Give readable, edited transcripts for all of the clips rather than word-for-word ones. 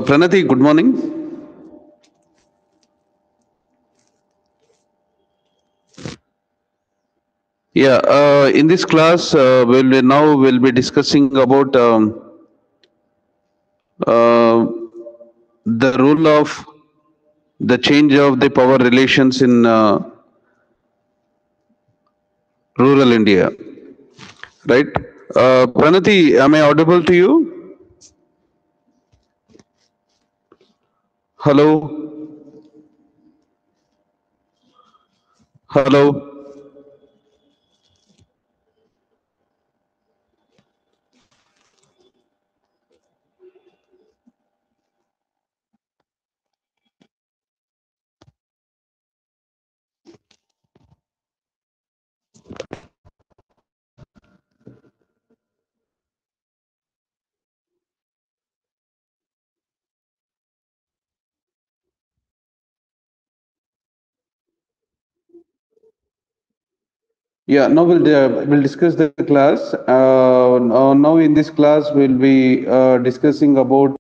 Pranati, good morning. Yeah, in this class, we'll be discussing about uh, the role of the change of the power relations in rural India, right? Pranati, am I audible to you? Hello, hello. Yeah, now we'll discuss the class. Now in this class, we'll be discussing about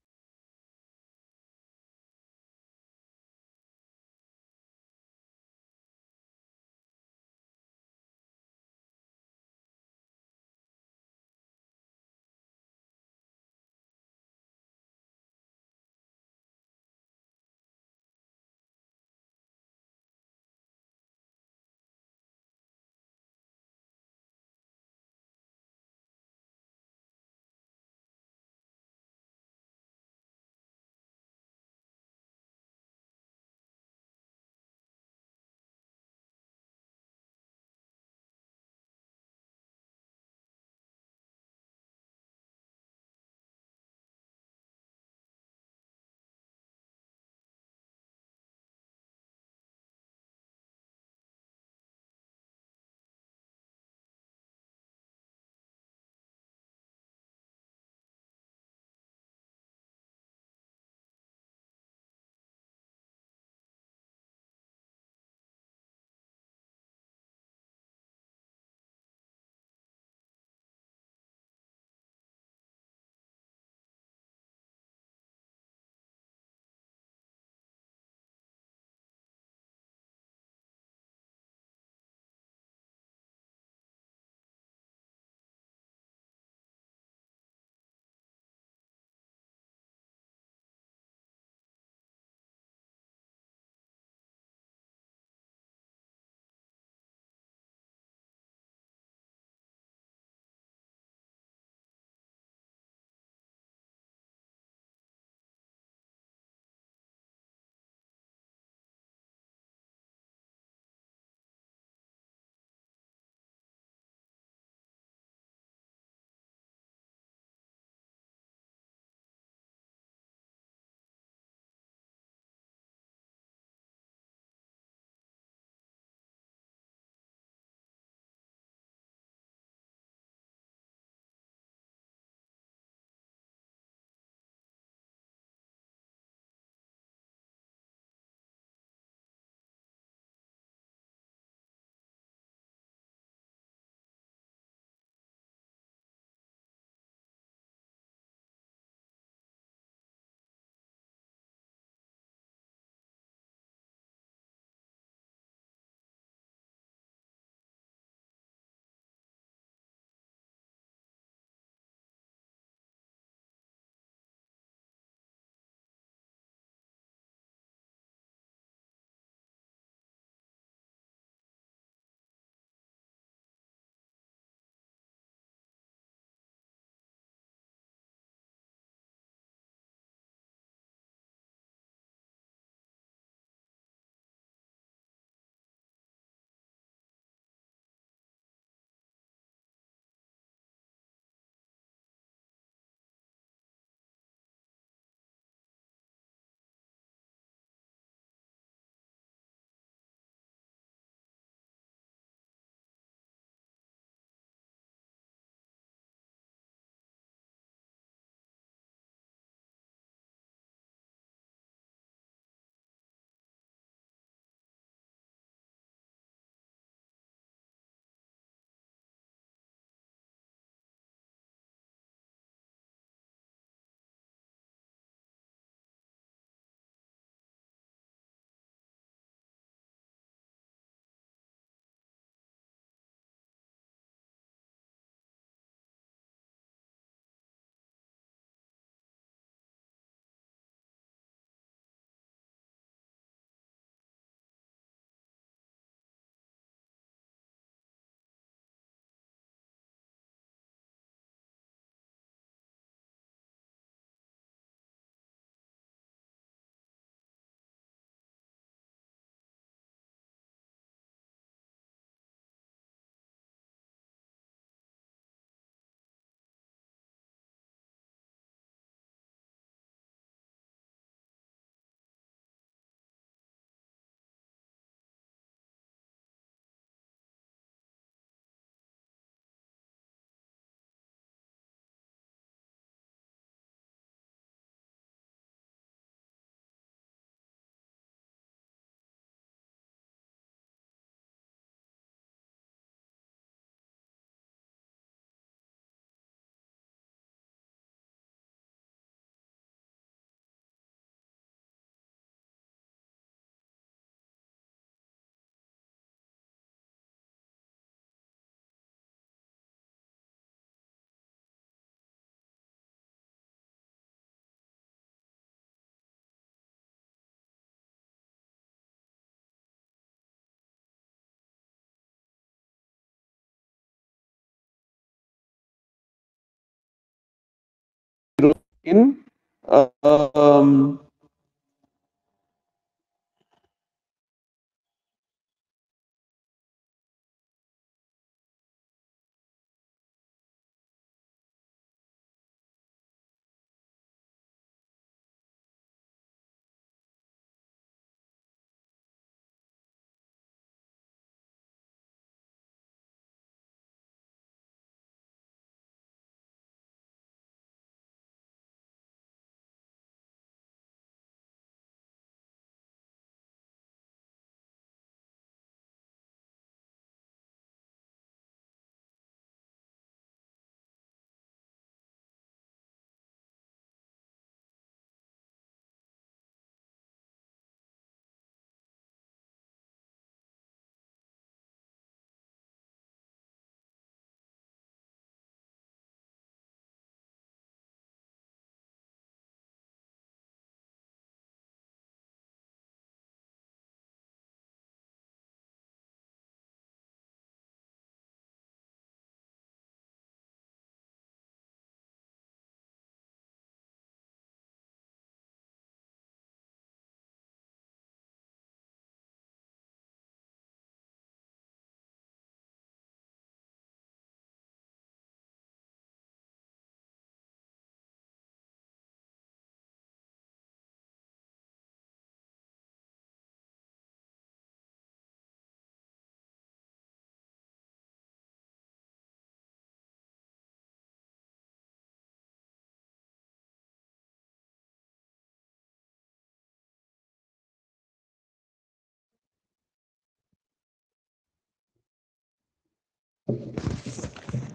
in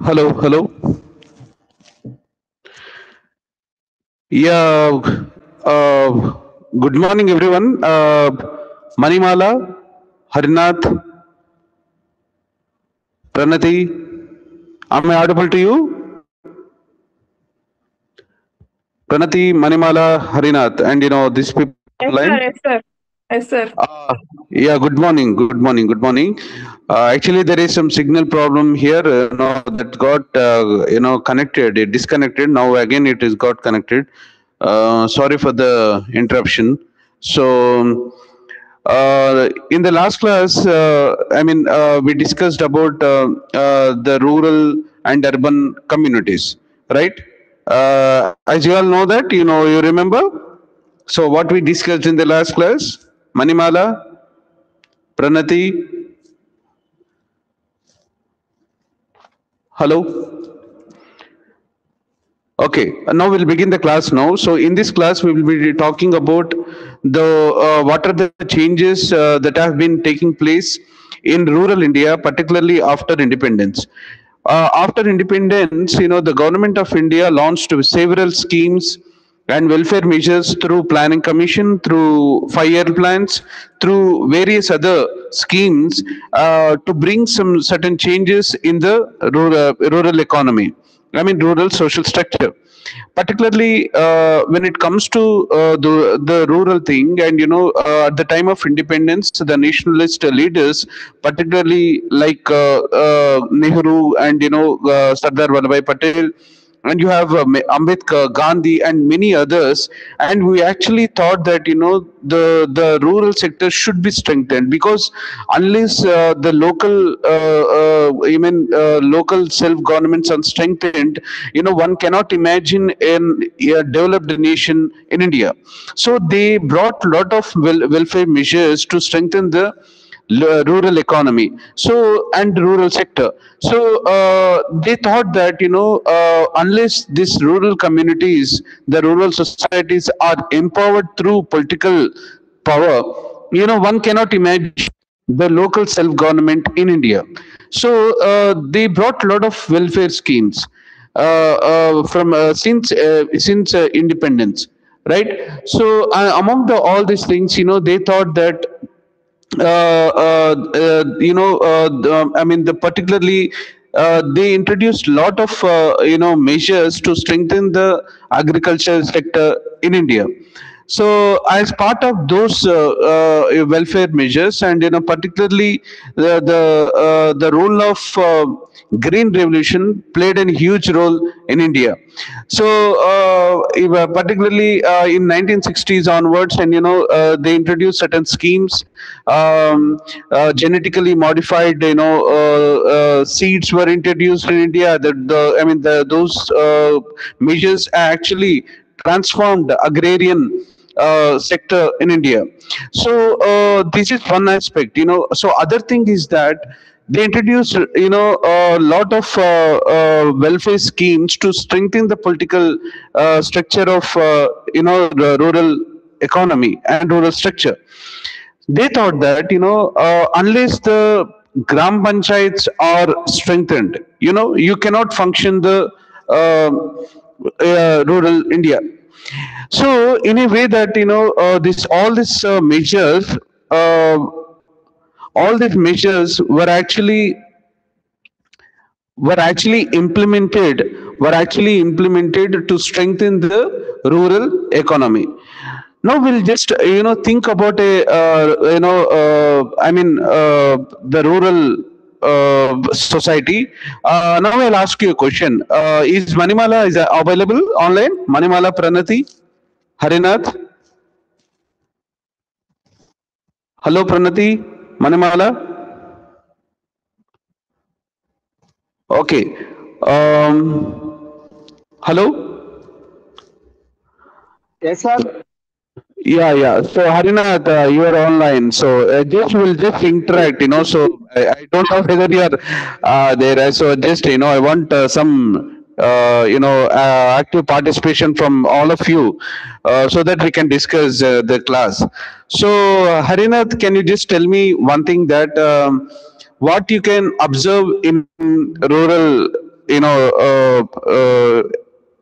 hello, hello. Yeah, uh, good morning, everyone. Manimala, Harinath, Pranati, am I audible to you? Pranati, Manimala, Harinath, and these people Yes, online. sir. Yes, sir. Yes, sir. Yeah, good morning, good morning, good morning. Actually, there is some signal problem here. That got connected, it disconnected. Now again, it is got connected. Sorry for the interruption. So, in the last class, we discussed about the rural and urban communities, right? As you all know that, you remember. So, what we discussed in the last class, Manimala, Pranati, hello. Okay, now we'll begin the class now. So in this class, we will be talking about the what are the changes that have been taking place in rural India, particularly after independence. After independence, the government of India launched several schemes and welfare measures through planning commission, through 5-year plans, through various other schemes to bring some certain changes in the rural economy. Rural social structure, particularly when it comes to the rural thing. And at the time of independence, the nationalist leaders, particularly like Nehru and Sardar Vallabhai Patel, and you have Ambedkar, Gandhi, and many others. And we actually thought that the rural sector should be strengthened, because unless the local self governments are strengthened, one cannot imagine a developed nation in India. So they brought a lot of welfare measures to strengthen the rural economy, so and rural sector. So they thought that unless these rural communities, the rural societies are empowered through political power, one cannot imagine the local self government in India. So they brought a lot of welfare schemes from since independence, right? So among all these things, they thought that the particularly they introduced a lot of measures to strengthen the agriculture sector in India. So, as part of those welfare measures, and particularly the role of green revolution played a huge role in India. So, particularly in 1960s onwards, and they introduced certain schemes, genetically modified, seeds were introduced in India. The I mean, those measures actually transformed agrarian sector in India. So this is one aspect. So other thing is that they introduced a lot of welfare schemes to strengthen the political structure of the rural economy and rural structure. They thought that unless the gram panchayats are strengthened, you cannot function the rural India. So in a way that this all these measures, uh, all these measures were actually implemented to strengthen the rural economy. Now we'll just think about a I mean the rural society. Now I'll ask you a question. Is Manimala is available online? Manimala Pranati Harinath. Hello Pranati Manimala. Okay. Hello. Yes, sir. Yeah. So Harinath, you are online. So just will just interact. So I don't know whether you are there. So just I want some active participation from all of you, so that we can discuss the class. So Harinath, can you just tell me one thing that what you can observe in rural,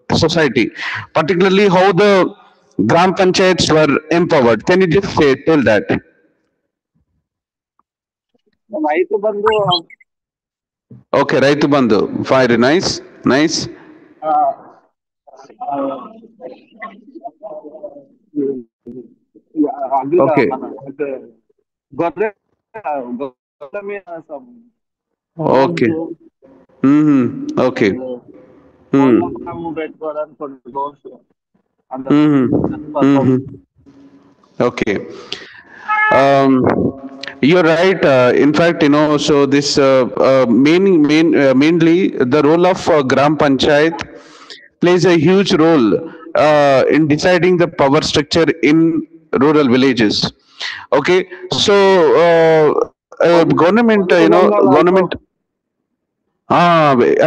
society, particularly how the gram panchayats were empowered. Can you just tell that? Rythu Bandhu Okay, Raitu Bandhu. Very nice. Nice. ఆ, ఆ, అగ్రిక Okay. మన అంటే గొర్రె గొర్రెల మీద loans Okay. Okay. And కోళ్ళ Hmm. Form పెట్టుకోవడానికి కొన్ని loans and Hmm. Okay. You're right. In fact, so this mainly the role of Gram Panchayat plays a huge role in deciding the power structure in rural villages. Okay, so government, పొదుపు సంఘాలు also government.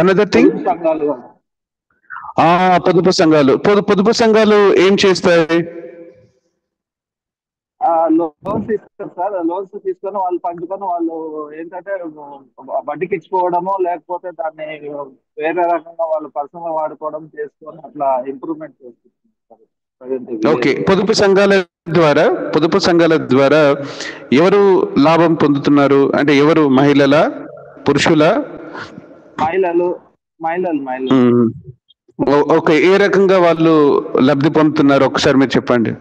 Another thing. పొదుపు సంఘాలు పొదుపు సంఘాలు ఏం చేస్తాయి? Loans ఇస్తారు sir. Loans తీసుకొని వాళ్ళు పంచుకొని వాళ్ళు ఏంటంటే వడ్డీకి ఇచ్చుకోవడము, లేకపోతే దాన్ని వేరే రకంగా వాళ్ళు పర్సనల్ వాడుకోవడం చేసుకొని అట్లా ఇంప్రూవ్మెంట్ చేస్తున్నారు ప్రజెంట్ ఓకే. విలేజ్ లో. ద్వారా పొదుపు సంఘాల ద్వారా ఎవరు లాభం పొందుతున్నారు? అంటే ఎవరు? మహిళల, పురుషుల? మహిళలు మహిళలు మహిళలు మ్మ్. ఓకే. ఏ రకంగా వాళ్ళు లబ్ధి పొందుతున్నారు ఒకసారి మీరు చెప్పండి.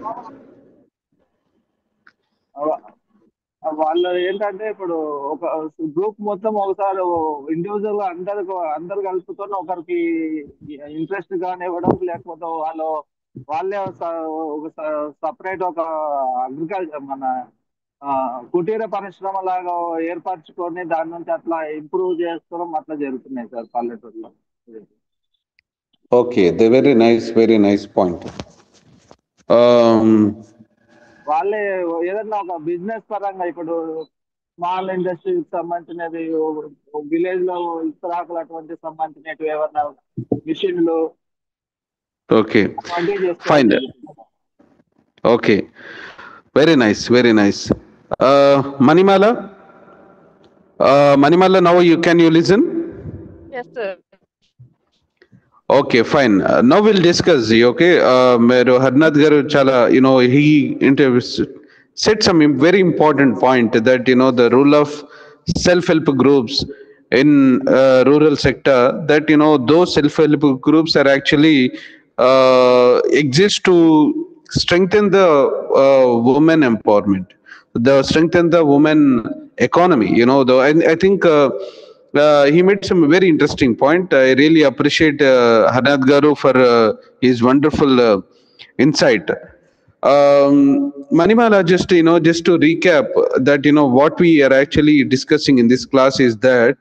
వాళ్ళు ఏంటంటే ఇప్పుడు ఒక గ్రూప్ మొత్తం ఒకసారి ఇండివిజువల్ గా అందరు కలుపుకొని ఒకరికి ఇంట్రెస్ట్ గాని ఇవ్వడం, లేకపోతే వాళ్ళే ఒక సపరేట్ ఒక అగ్రికల్చర్ మన కుటీర పరిశ్రమ లాగా ఏర్పరచుకొని దాని నుంచి అట్లా ఇంప్రూవ్ చేసుకోవడం అట్లా జరుగుతున్నాయి సార్ పల్లెటూరులో. Okay. The very nice point. వాళ్ళే ఏదన్నా ఒక బిజినెస్ పరంగా ఇప్పుడు స్మాల్ ఇండస్ట్రీకి సంబంధించినవి, విలేజ్ లో ఇస్తరాకులు అటువంటి సంబంధించినవి ఏమన్నా మిషన్లు ఓకే. అటువంటివి చేసుకోవడం ఫైన్. జరుగుతుంది. Okay. Very nice. Manimala, Manimala, now you listen? Yes, sir. Okay, fine. Now we'll discuss. Okay, Mero Harnath garu chala, he said some very important point that the role of self-help groups in rural sector, that those self-help groups are actually exist to strengthen the women empowerment, the strengthen the women economy. I think he made some very interesting point. I really appreciate Hanad Garu for his wonderful insight. Manimala, just to recap that, what we are actually discussing in this class is that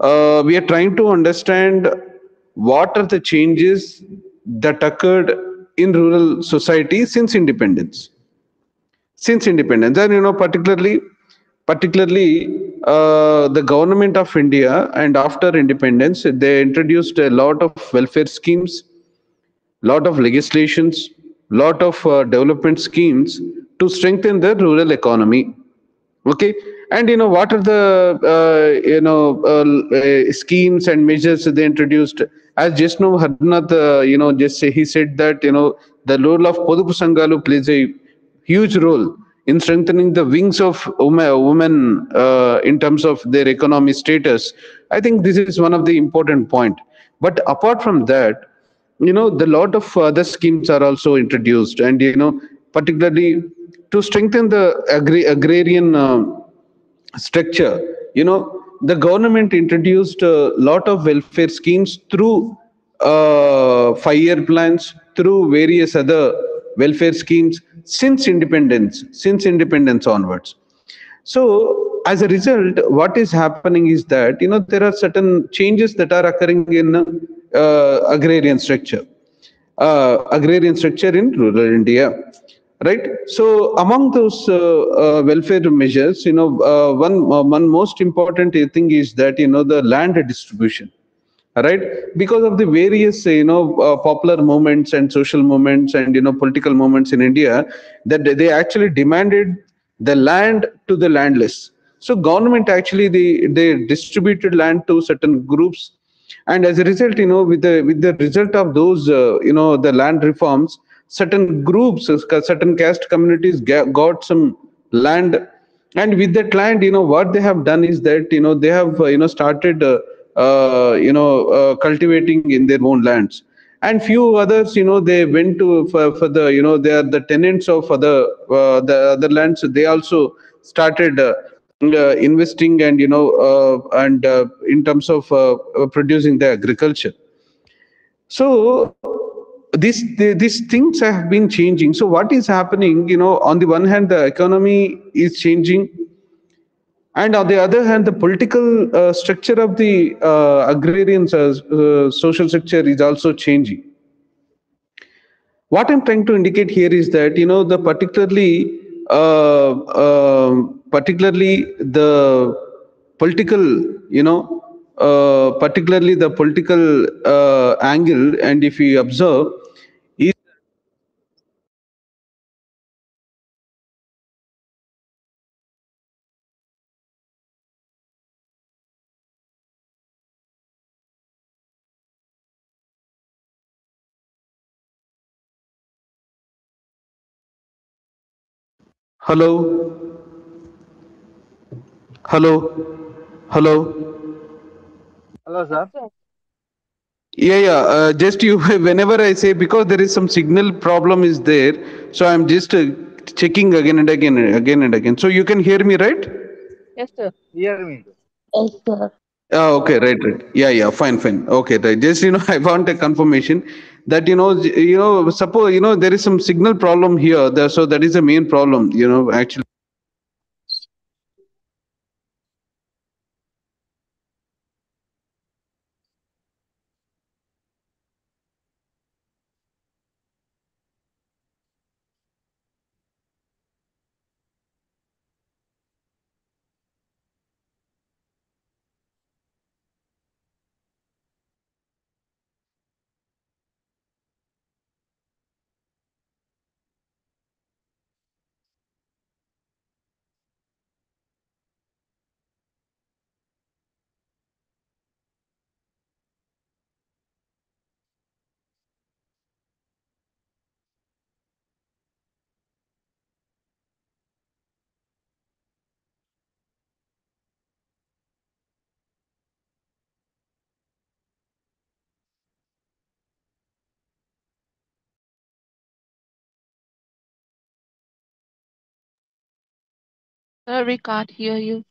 we are trying to understand what are the changes that occurred in rural society since independence, and particularly the government of India, and after independence they introduced a lot of welfare schemes, lot of legislations, lot of development schemes to strengthen the rural economy. Okay, and what are the schemes and measures they introduced? As just now Harnath, just say, he said that the role of Podupu Sangalu plays a huge role in strengthening the wings of women in terms of their economic status. I think this is one of the important point. But apart from that, the lot of other schemes are also introduced, and particularly to strengthen the agrarian structure. The government introduced a lot of welfare schemes through 5-year plans, through various other welfare schemes since independence onwards. So as a result, what is happening is that there are certain changes that are occurring in agrarian structure in rural India, right? So among those welfare measures, one most important thing is that the land distribution, right? Because of the various popular movements and social movements and political movements in India, that they actually demanded the land to the landless. So government actually they distributed land to certain groups, and as a result, with the result of those the land reforms, certain groups, certain caste communities got some land. And with that land, what they have done is that they have started cultivating in their own lands. And few others, they went to for the they are the tenants of the other lands. They also started investing, and and in terms of producing the agriculture. So these things have been changing. So what is happening, on the one hand the economy is changing, and on the other hand the political structure of the agrarian social structure is also changing. What I'm trying to indicate here is that the particularly the political, particularly the political angle, and if you observe is. Hello, hello, hello. Hello, sir. Yeah. Just you, whenever I say, because there is some signal problem is there, so I'm just checking again and again and again and again. So you can hear me, right? Yes, sir. Hear me. Yes, sir. Okay, right. Yeah, fine. Okay, right. Just I want a confirmation that suppose there is some signal problem here. So that is the main problem. Actually. Sir, we can't hear you.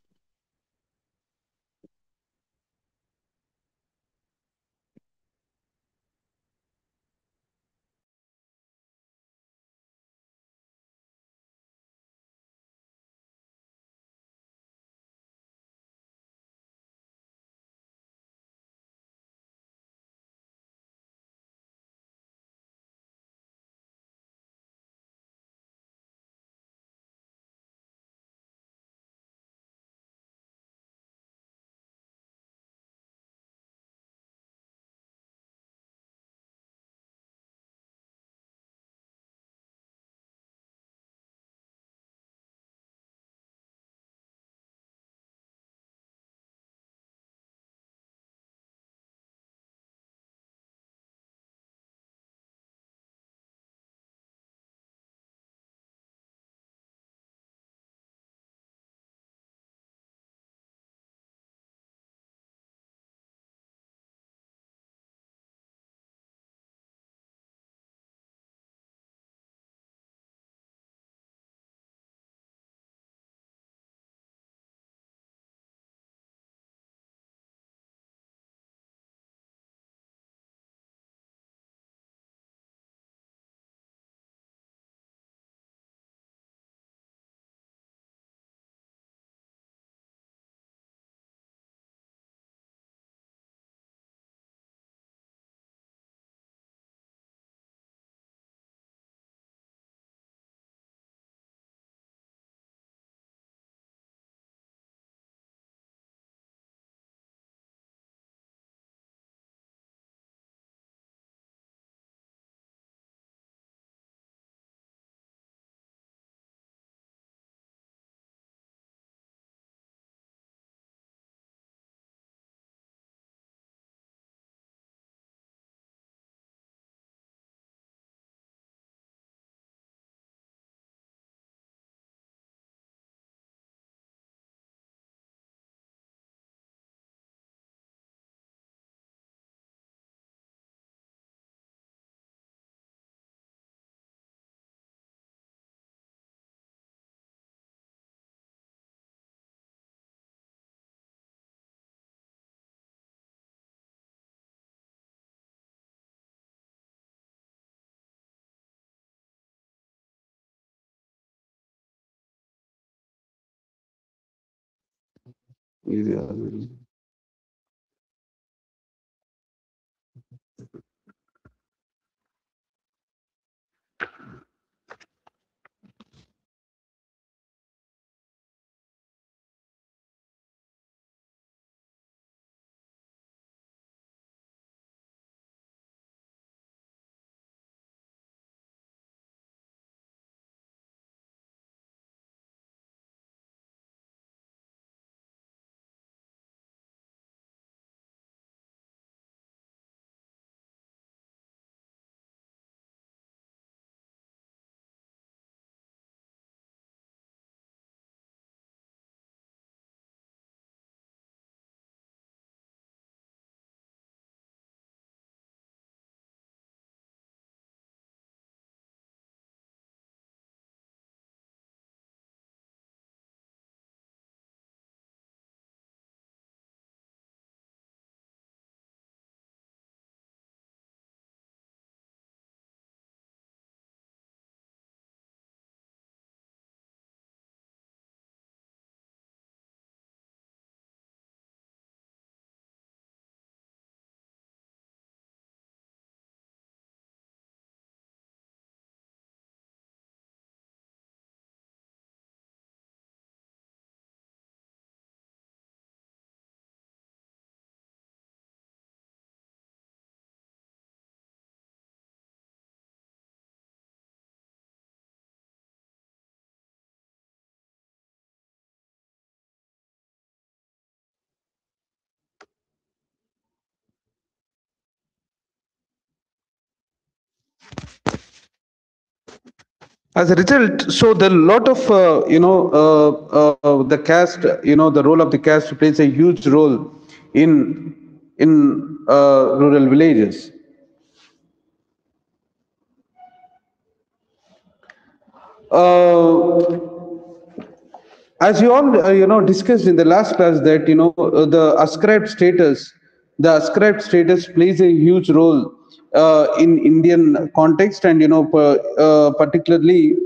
As a result, so the lot of the caste, the role of the caste plays a huge role in rural villages. uh, As you all discussed in the last class, that the ascribed status plays a huge role in Indian context, and particularly.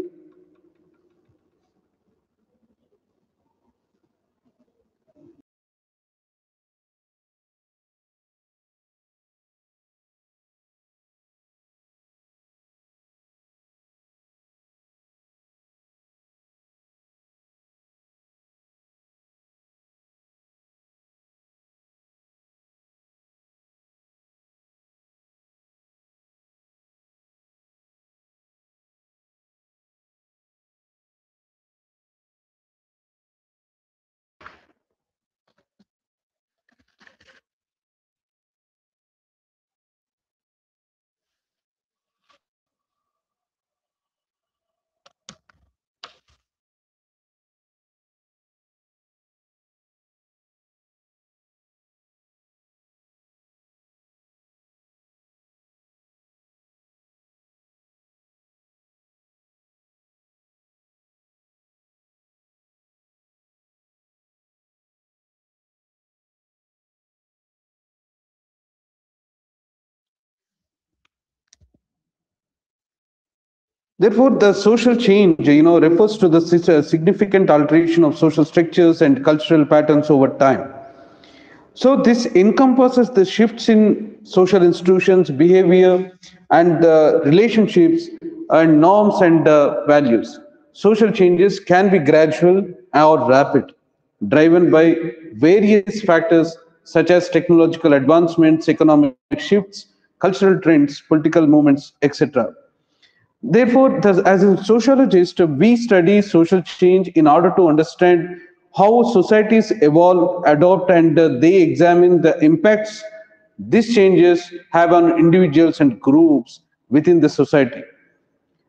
Therefore, the social change, refers to the significant alteration of social structures and cultural patterns over time. So this encompasses the shifts in social institutions, behavior, and relationships, and norms and values. Social changes can be gradual or rapid, driven by various factors such as technological advancements, economic shifts, cultural trends, political movements, etc. Therefore, as a sociologist, we study social change in order to understand how societies evolve, adopt, and they examine the impacts these changes have on individuals and groups within the society.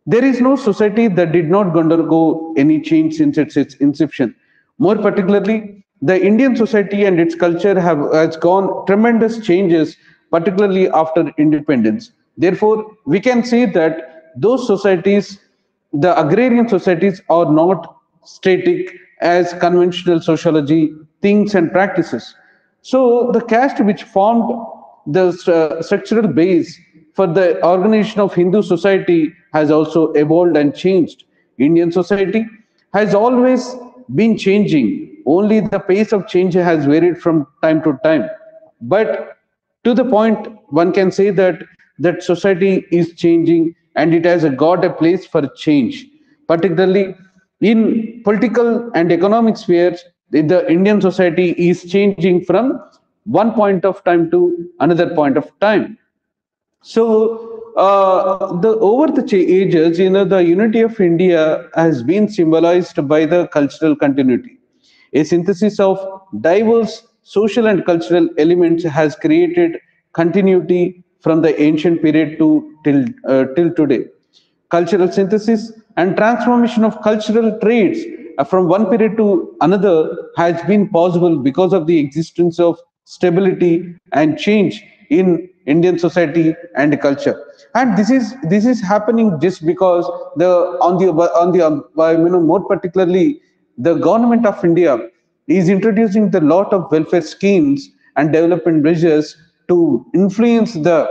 There is no society that did not undergo any change since its inception. More particularly, the Indian society and its culture has gone tremendous changes, particularly after independence. Therefore, we can say that those societies, the agrarian societies, are not static as conventional sociology thinks and practices. So, the caste which formed the structural base for the organization of Hindu society has also evolved and changed. Indian society has always been changing. Only the pace of change has varied from time to time. But to the point, one can say that society is changing and it has got a place for change, particularly in political and economic spheres. The Indian society is changing from one point of time to another point of time. So, the over the ages, the unity of India has been symbolized by the cultural continuity. A synthesis of diverse social and cultural elements has created continuity from the ancient period to till today. Cultural synthesis and transformation of cultural traits from one period to another has been possible because of the existence of stability and change in Indian society and culture. And this is happening just because the on the more particularly, the government of India is introducing the lot of welfare schemes and development measures to influence the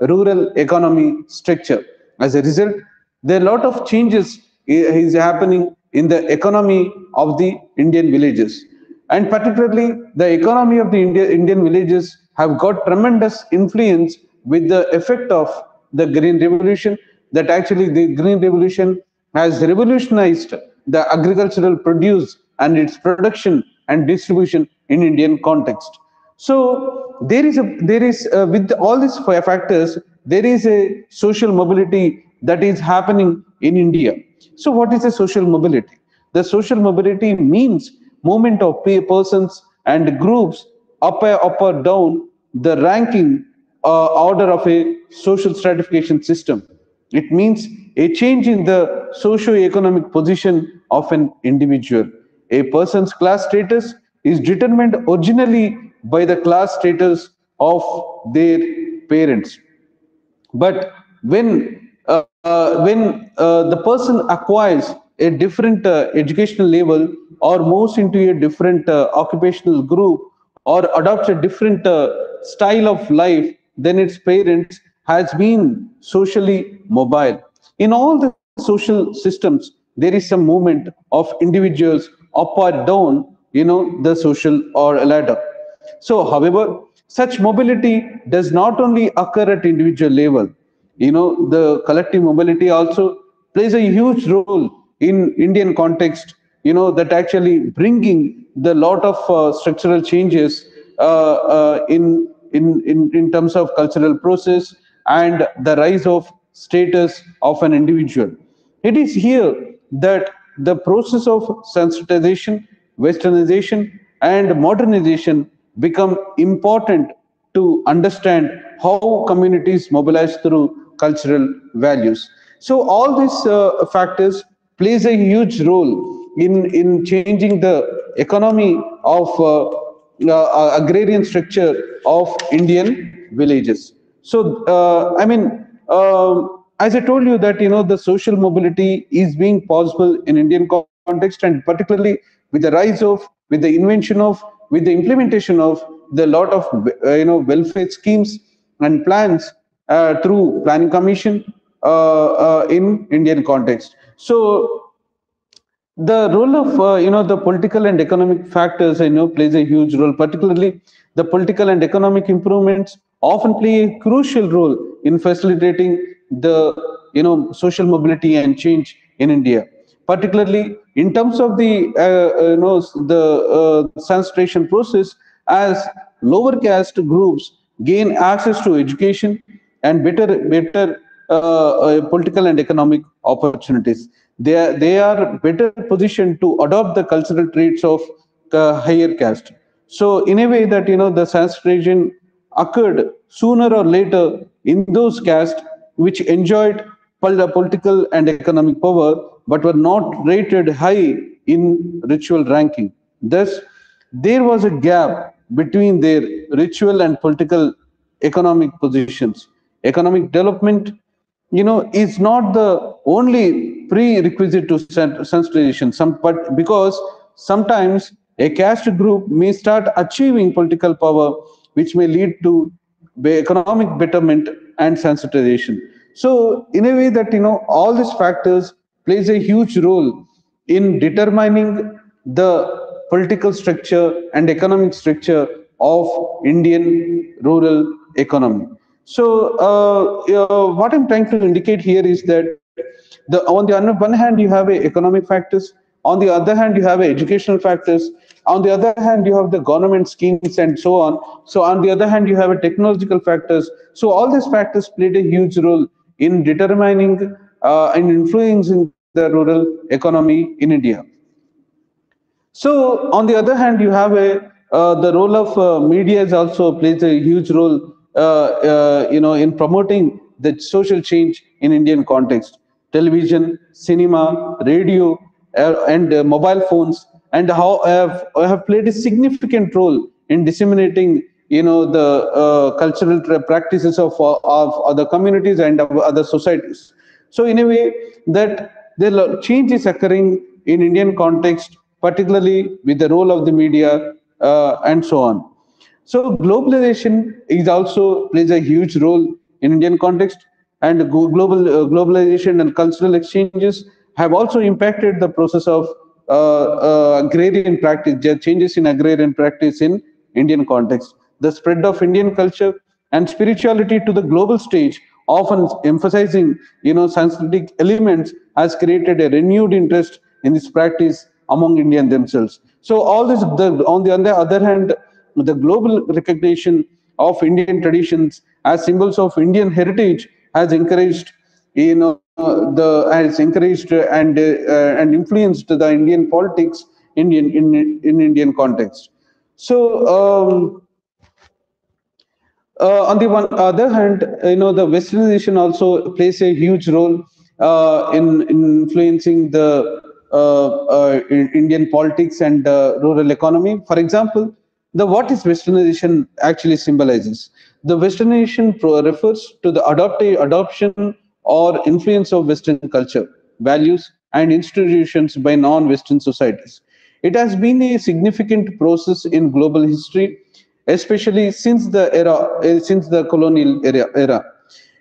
rural economy structure. As a result, there are a lot of changes is happening in the economy of the Indian villages, and particularly the economy of the Indian villages have got tremendous influence with the effect of the Green Revolution. That actually the Green Revolution has revolutionized the agricultural produce and its production and distribution in Indian context. So there is with all these factors, there is a social mobility that is happening in India. So what is a social mobility? The social mobility means movement of persons and groups up or down the ranking order of a social stratification system. It means a change in the socio-economic position of an individual. A person's class status is determined originally by the class status of their parents. But when the person acquires a different educational level or moves into a different occupational group or adopts a different style of life than its parents has been socially mobile. In all the social systems, there is some movement of individuals up or down, the social or ladder. So, however, such mobility does not only occur at individual level. The collective mobility also plays a huge role in Indian context. That actually bringing the lot of structural changes in terms of cultural process and the rise of status of an individual. It is here that the process of sensitization, westernization, and modernization become important to understand how communities mobilize through cultural values. So all these factors plays a huge role in changing the economy of agrarian structure of Indian villages. So, I mean, as I told you that the social mobility is being possible in Indian context, and particularly with the rise of, with the invention of, with the implementation of the lot of welfare schemes and plans through planning commission in Indian context. So the role of the political and economic factors plays a huge role. Particularly the political and economic improvements often play a crucial role in facilitating the social mobility and change in India, particularly in terms of the sensitization process. As lower caste groups gain access to education and better political and economic opportunities, they are better positioned to adopt the cultural traits of the higher caste. So in a way that the sensitization occurred sooner or later in those castes which enjoyed political and economic power but were not rated high in ritual ranking. Thus, there was a gap between their ritual and political economic positions. Economic development, is not the only prerequisite to sensitization. But because sometimes a caste group may start achieving political power, which may lead to economic betterment and sensitization. So, in a way that all these factors plays a huge role in determining the political structure and economic structure of Indian rural economy. So, what I'm trying to indicate here is that on the one hand you have a economic factors, on the other hand you have a educational factors, on the other hand you have the government schemes and so on. So, on the other hand you have a technological factors. So, all these factors played a huge role in determining and influencing the rural economy in India. So, on the other hand, you have the role of media is also plays a huge role, in promoting the social change in Indian context. Television, cinema, radio, and mobile phones, and how have played a significant role in disseminating, the cultural practices of other communities and of other societies. So, in a way that the change is occurring in Indian context, particularly with the role of the media and so on. So globalization is also plays a huge role in Indian context, and globalization and cultural exchanges have also impacted the process of agrarian practice. There are changes in agrarian practice in Indian context. The spread of Indian culture and spirituality to the global stage, often emphasizing Sanskritic elements, has created a renewed interest in this practice among Indians themselves. So all this, on the other hand, the global recognition of Indian traditions as symbols of Indian heritage has encouraged, and influenced the Indian politics in Indian context. So. On the one other hand, the westernization also plays a huge role in influencing the Indian politics and rural economy. For example, the what is westernization actually symbolizes? The westernization refers to the adoption or influence of Western culture, values, and institutions by non-Western societies. It has been a significant process in global history, especially since the colonial era.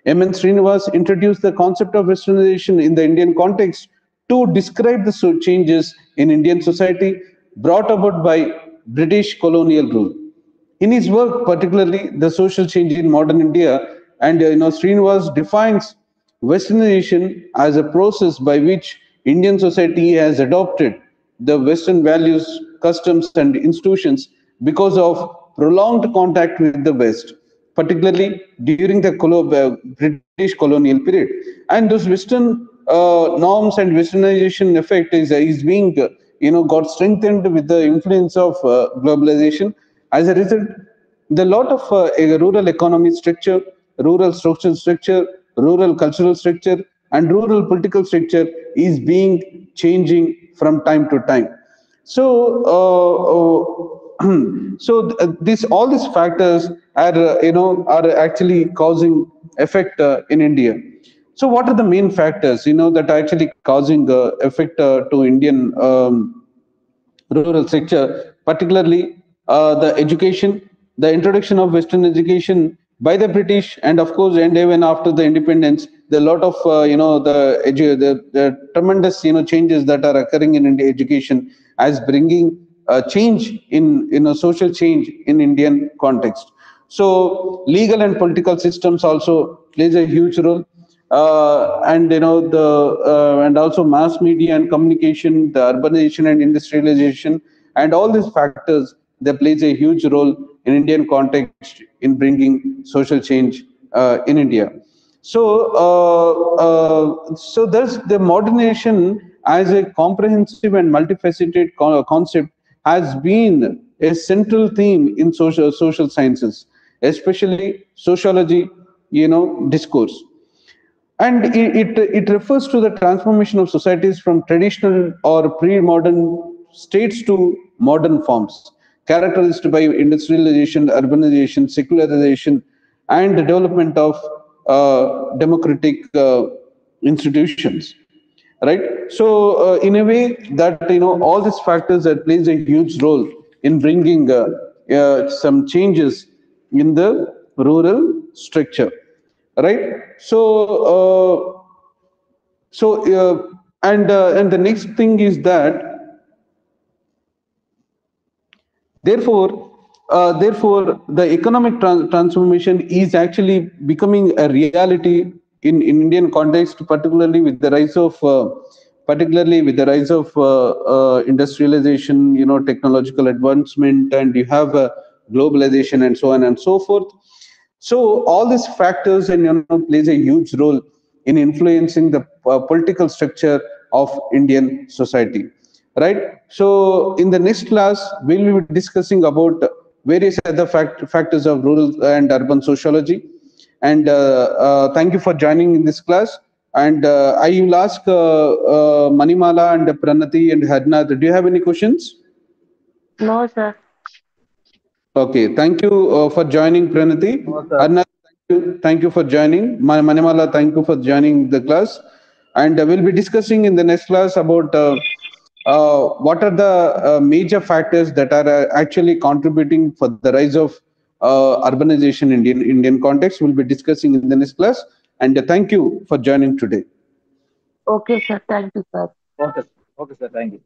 M.N. Srinivas introduced the concept of westernization in the Indian context to describe the changes in Indian society brought about by British colonial rule. In his work, particularly the social change in modern India, and Srinivas defines Westernization as a process by which Indian society has adopted the Western values, customs, and institutions because of prolonged contact with the West, particularly during the British colonial period. And those Western norms and Westernization effect is being got strengthened with the influence of globalization. As a result, the lot of a rural economy structure, rural social structure, rural cultural structure, and rural political structure is being changing from time to time. So, this all these factors are are actually causing effect in India. So, what are the main factors that are actually causing effect to Indian rural sector, particularly the education, the introduction of Western education by the British, and of course, and even after the independence, the lot of the tremendous changes that are occurring in India education as bringing change in social change in Indian context. So legal and political systems also plays a huge role, and and also mass media and communication, the urbanization and industrialization, and all these factors, they plays a huge role in Indian context in bringing social change in India. So thus the modernization as a comprehensive and multifaceted concept has been a central theme in social sciences, especially sociology, discourse. And it refers to the transformation of societies from traditional or pre-modern states to modern forms, characterized by industrialization, urbanization, secularization, and the development of democratic institutions. Right. So, in a way, that all these factors that plays a huge role in bringing some changes in the rural structure. Right. And the next thing is that the economic transformation is actually becoming a reality in Indian context, particularly with the rise of industrialization, technological advancement, and you have globalization and so on and so forth. So all these factors and plays a huge role in influencing the political structure of Indian society, right? So in the next class, we'll be discussing about various other factors of rural and urban sociology. And thank you for joining in this class. And I will ask Manimala and Pranati and Hadnath, do you have any questions? No, sir. Okay, thank you for joining, Pranati. No, sir. Arnath, thank you for joining. Manimala, thank you for joining the class. And we'll be discussing in the next class about what are the major factors that are actually contributing for the rise of urbanization in Indian context. We'll be discussing in the next class. And thank you for joining today. Okay, sir. Thank you, sir. Okay. Okay, sir. Thank you.